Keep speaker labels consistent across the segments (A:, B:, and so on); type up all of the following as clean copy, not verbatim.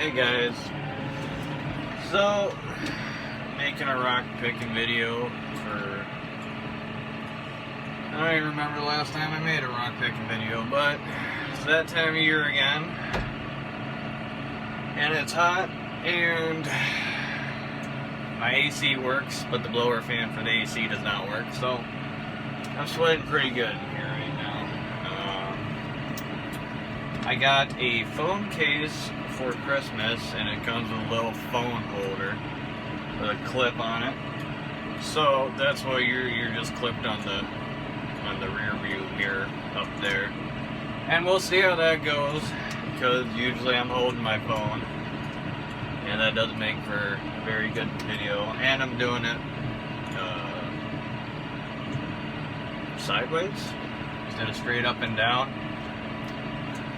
A: Hey guys, so making a rock picking video for, I don't even remember the last time I made a rock picking video, but it's that time of year again, and it's hot, and my AC works, but the blower fan for the AC does not work, so I'm sweating pretty good in here right now. I got a phone case for Christmas, and it comes with a little phone holder with a clip on it. So that's why you're just clipped on the rear view mirror up there. And we'll see how that goes, because usually I'm holding my phone, and that doesn't make for a very good video. And I'm doing it sideways instead of straight up and down.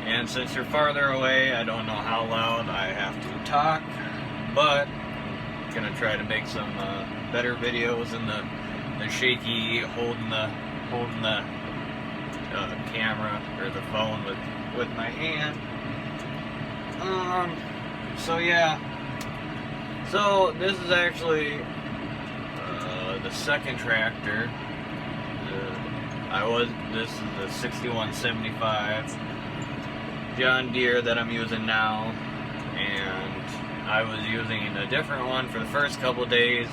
A: And since you're farther away, I don't know how loud I have to talk, but I'm gonna try to make some better videos in the shaky holding the camera or the phone with my hand. So yeah. So this is actually the second tractor. This is the 6175 John Deere that I'm using now, and I was using a different one for the first couple days.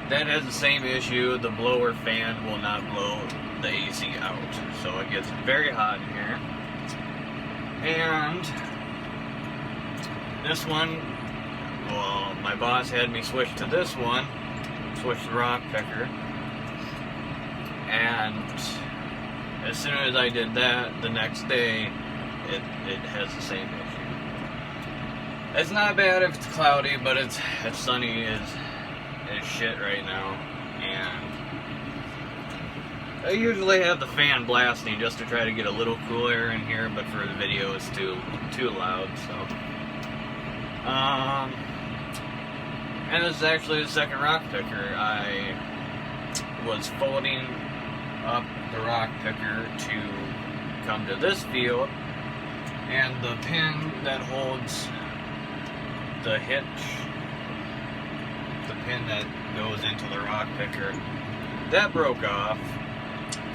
A: That has the same issue. The blower fan will not blow the AC out, so it gets very hot in here. And this one, well, my boss had me switch to this one, switch the rock picker, and as soon as I did that, the next day it has the same issue. It's not bad if it's cloudy, but it's sunny as shit right now, and I usually have the fan blasting just to try to get a little cool air in here, but for the video it's too loud. So and this is actually the second rock picker. I was folding up the rock picker to come to this field, and the pin that holds the hitch, the pin that goes into the rock picker, that broke off.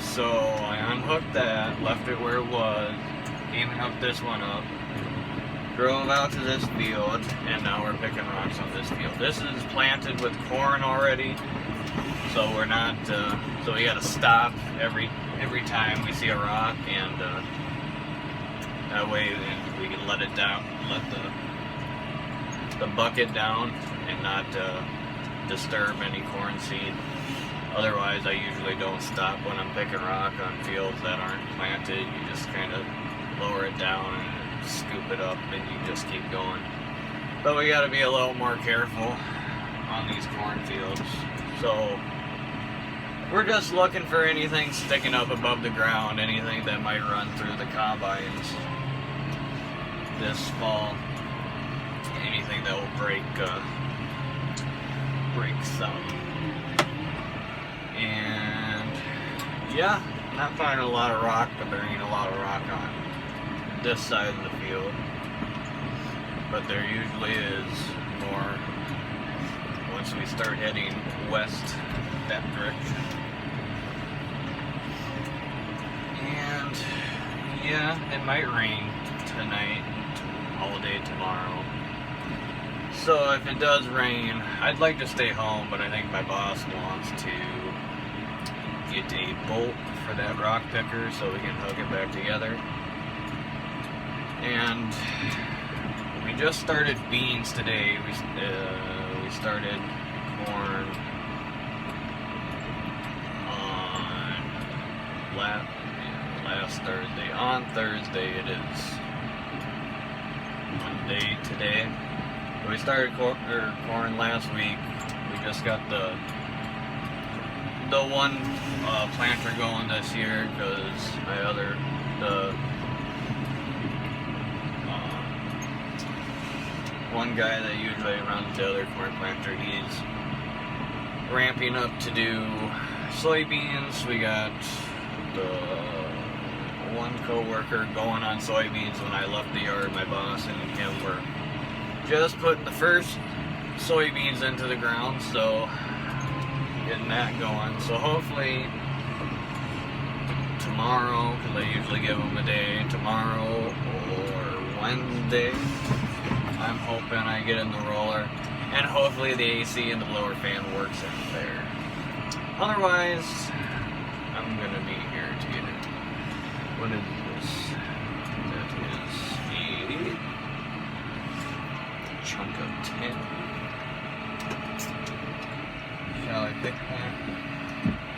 A: So I unhooked that, left it where it was, came and hooked this one up, drove out to this field, and now we're picking rocks on this field. This is planted with corn already, so we're not, so we gotta stop every time we see a rock, and that way we can let it down, let the bucket down, and not disturb any corn seed. Otherwise, I usually don't stop when I'm picking rock on fields that aren't planted. You just kind of lower it down and scoop it up, and you just keep going. But we got to be a little more careful on these cornfields. So we're just looking for anything sticking up above the ground, anything that might run through the combines this fall, anything that will break some. And yeah, not finding a lot of rock, but there ain't a lot of rock on this side of the field. But there usually is more once we start heading west that direction. And yeah, it might rain tonight, all day tomorrow. So if it does rain, I'd like to stay home, but I think my boss wants to get a bolt for that rock picker so we can hook it back together. And we just started beans today. We started corn on last Thursday. On Thursday, it is Monday today. We started corn last week. We just got the one planter going this year, because the one guy that usually runs the other corn planter, he's ramping up to do soybeans. We got the one co-worker going on soybeans when I left the yard. My boss and him were just putting the first soybeans into the ground, so getting that going. So hopefully tomorrow, because I usually give them a day, tomorrow or Wednesday, I'm hoping I get in the roller, and hopefully the AC and the blower fan works in there. Otherwise, I'm gonna be here to get it. What is this? That is a chunk of tin. Shall I pick one?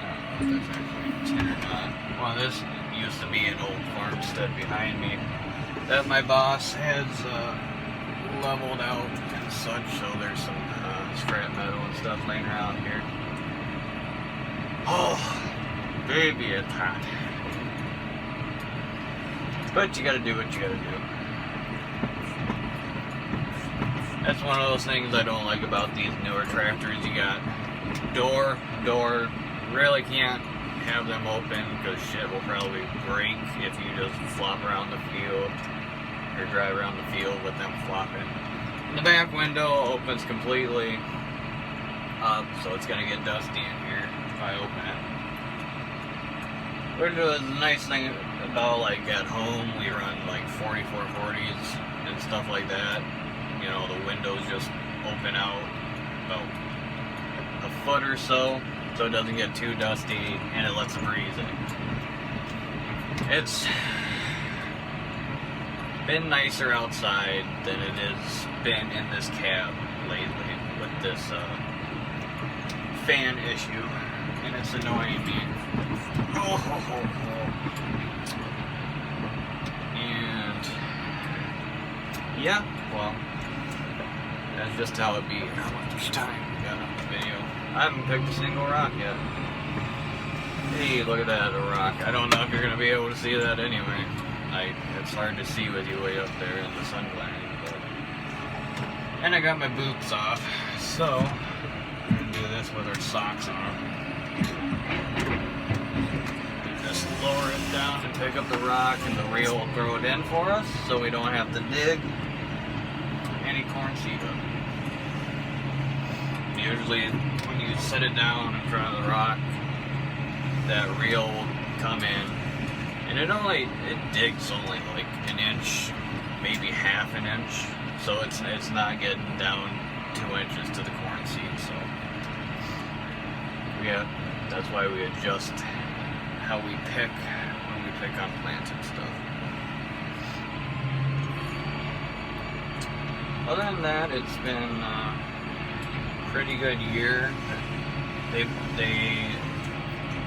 A: I don't know if that's actually tin or not. Well, this used to be an old farmstead behind me that my boss has leveled out and such, so there's some scrap metal and stuff laying around here. Oh, baby, it's hot. But you gotta do what you gotta do. That's one of those things I don't like about these newer tractors. You got door, really can't have them open because shit will probably break if you just flop around the field or drive around the field with them flopping. And the back window opens completely up, so it's gonna get dusty in here if I open it. Which is a nice thing about, like, at home we run like 4440s and stuff like that. You know, the windows just open out about a foot or so it doesn't get too dusty and it lets the breeze in. It's been nicer outside than it has been in this cab lately with this fan issue, and it's annoying me. And yeah, well, that's just how it be. How much time we got on the video? I haven't picked a single rock yet. Hey, look at that, a rock. I don't know if you're gonna be able to see that anyway. It's hard to see with you way up there in the sun glaring, but... And I got my boots off, so we're gonna do this with our socks on. Just lower it down and pick up the rock, and the reel will throw it in for us, so we don't have to dig any corn seed up. Usually, when you set it down in front of the rock, that reel will come in, and it digs only like an inch, maybe half an inch, so it's not getting down 2 inches to the corn seed. So that's why we adjust how we pick when we pick on plants and stuff. Other than that, it's been a pretty good year. They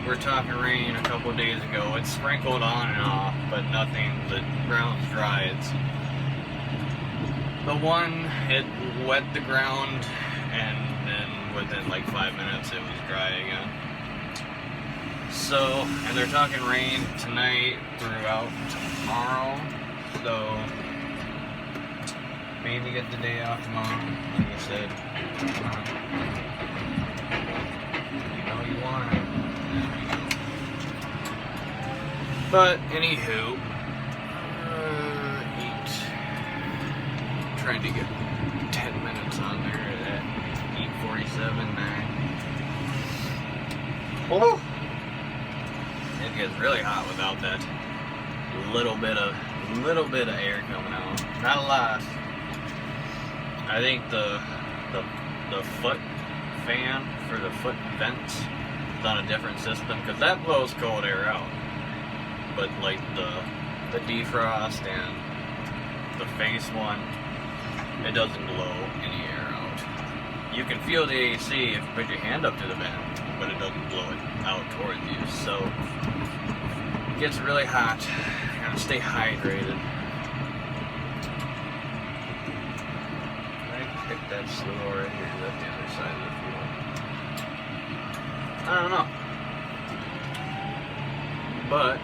A: were talking rain a couple of days ago. It sprinkled on and off, but nothing. The ground's dry. The one, it wet the ground, and then within like 5 minutes it was dry again. So, and they're talking rain tonight throughout tomorrow, so maybe get the day off tomorrow, like I said. You know you want it. But anywho, trying to get 10 minutes on there at 8:47, 9. Woo! It gets really hot without that little bit of air coming out. Not a lot. I think the foot fan for the foot vents is on a different system, because that blows cold air out. But like the defrost and the face one, it doesn't blow any air out. You can feel the AC if you put your hand up to the vent, but it doesn't blow it out towards you. So it gets really hot. You gotta stay hydrated. I pick that slow right here. Is that the other side of the field? I don't know. But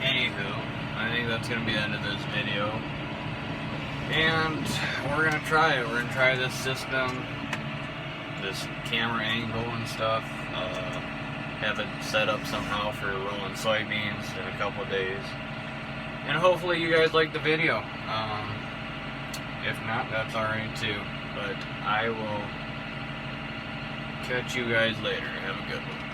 A: anywho, I think that's going to be the end of this video. And we're going to try it. We're going to try this system, this camera angle and stuff. Have it set up somehow for rolling soybeans in a couple of days. And hopefully you guys like the video. If not, that's alright too. But I will catch you guys later. Have a good one.